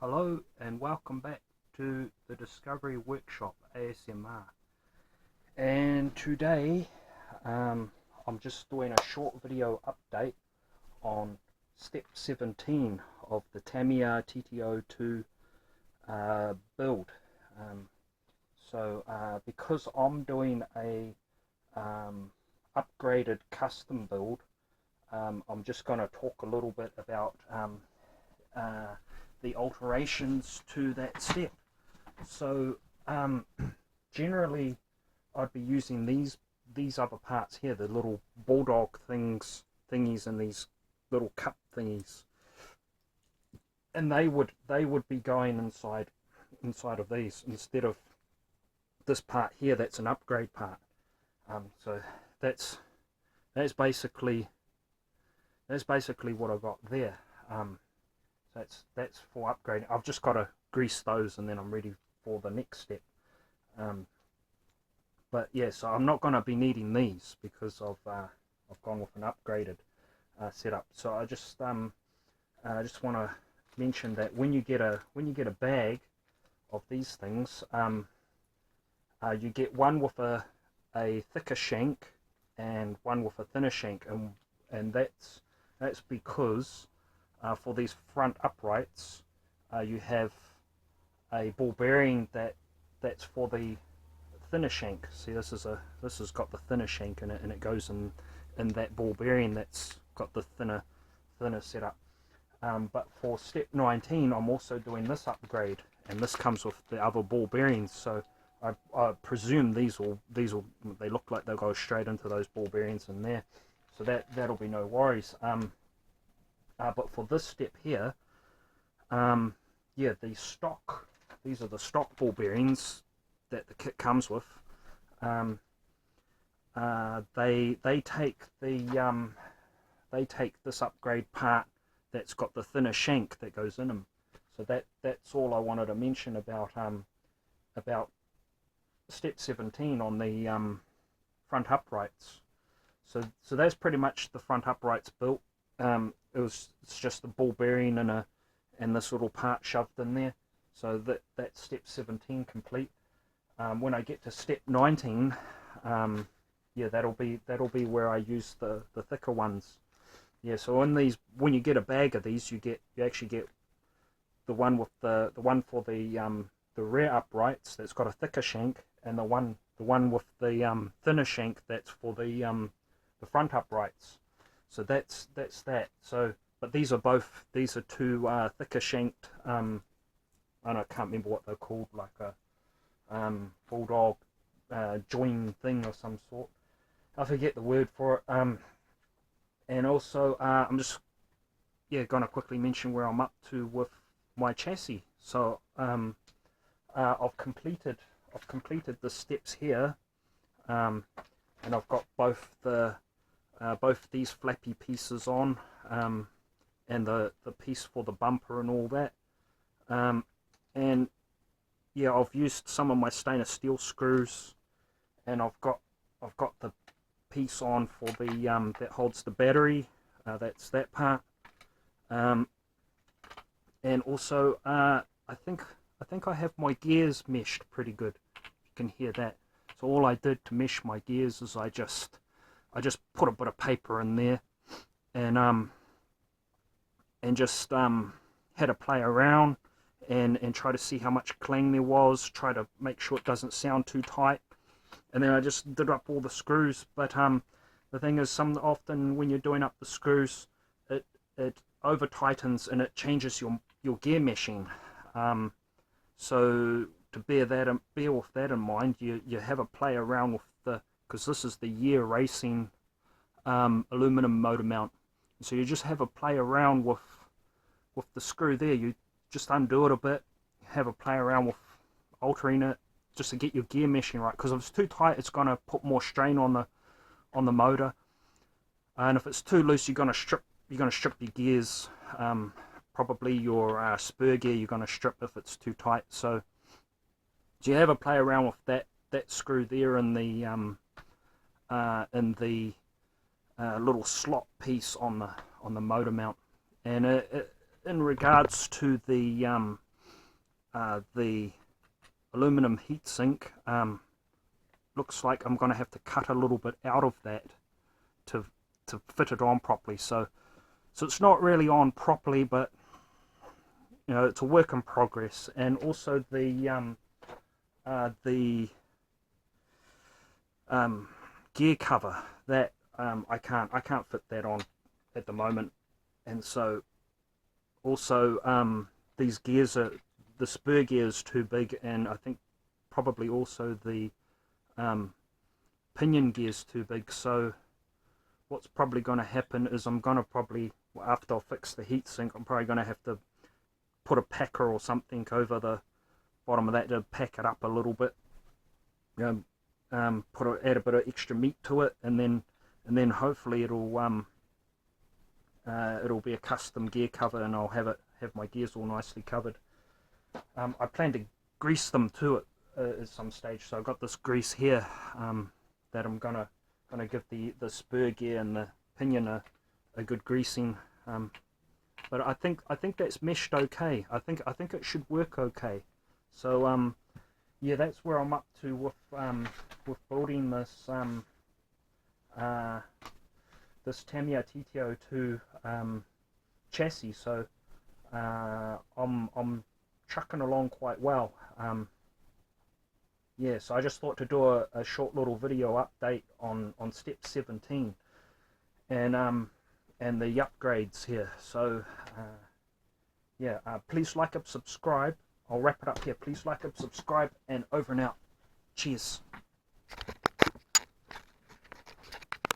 Hello and welcome back to the Discovery Workshop ASMR. And today I'm just doing a short video update on step 17 of the Tamiya TT02 build. Because I'm doing a upgraded custom build, I'm just going to talk a little bit about the alterations to that step. So generally I'd be using these other parts here, the little bulldog thingies and these little cup thingies, and they would be going inside of these instead of this part here. That's an upgrade part. So that's basically what I got there. That's for upgrading. I've just got to grease those and then I'm ready for the next step. But yeah, so I'm not going to be needing these because I've gone with an upgraded setup. So I just want to mention that when you get a bag of these things, you get one with a thicker shank and one with a thinner shank, and that's because for these front uprights you have a ball bearing that's for the thinner shank. See, this has got the thinner shank in it, and it goes in that ball bearing that's got the thinner setup. But for step 19 I'm also doing this upgrade, and this comes with the other ball bearings, so I presume these will they look like they'll go straight into those ball bearings in there, so that'll be no worries. But for this step here, yeah, these are the stock ball bearings that the kit comes with. They take this upgrade part that's got the thinner shank that goes in them. So that's all I wanted to mention about step 17 on the front uprights. So that's pretty much the front uprights built. It's just the ball bearing and this little part shoved in there. So that's step 17 complete. When I get to step 19, yeah, that'll be where I use the thicker ones. Yeah, so in these, when you get a bag of these, you actually get the one with the one for the rear uprights that's got a thicker shank, and the one with the thinner shank that's for the front uprights. So that's that. So, but these are two thicker shanked. I can't remember what they're called, like a bulldog join thing or some sort. I forget the word for it. And also, I'm just gonna quickly mention where I'm up to with my chassis. So I've completed the steps here, and I've got both these flappy pieces on, and the piece for the bumper and all that. And yeah, I've used some of my stainless steel screws, and I've got the piece on for the that holds the battery. That's that part. And also I think I have my gears meshed pretty good. You can hear that. So all I did to mesh my gears is I just put a bit of paper in there, and just had to play around and try to see how much clang there was, try to make sure it doesn't sound too tight, and then I just did up all the screws. But the thing is, often when you're doing up the screws, it over tightens and it changes your gear meshing. So to bear with that in mind, you have a play around with because this is the Year Racing aluminum motor mount. So you just have a play around with the screw there. You just undo it a bit, have a play around with altering it just to get your gear meshing right. Because if it's too tight, it's going to put more strain on the motor, and if it's too loose, you're going to strip your gears. Probably your spur gear you're going to strip if it's too tight. So you have a play around with that screw there in the little slot piece on the motor mount. And in regards to the the aluminum heatsink, looks like I'm going to have to cut a little bit out of that to fit it on properly. So it's not really on properly, but you know, it's a work in progress. And also the gear cover, that I can't fit that on at the moment. And so also these gears are, the spur gears too big, and I think probably also the pinion gears too big. So what's probably going to happen is I'm going to probably, after I fix the heatsink, I'm probably going to have to put a packer or something over the bottom of that to pack it up a little bit. You know, add a bit of extra meat to it, and then hopefully it'll be a custom gear cover, and I'll have my gears all nicely covered. I plan to grease them to it at some stage, so I've got this grease here that I'm gonna give the spur gear and the pinion a good greasing. But I think that's meshed okay. I think it should work okay. So yeah, that's where I'm up to with building this this Tamiya TT02 chassis. So I'm chucking along quite well. Yeah, so I just thought to do a short little video update on step 17 and the upgrades here. So yeah, please like and subscribe. I'll wrap it up here. Please like and subscribe, and over and out. Cheers.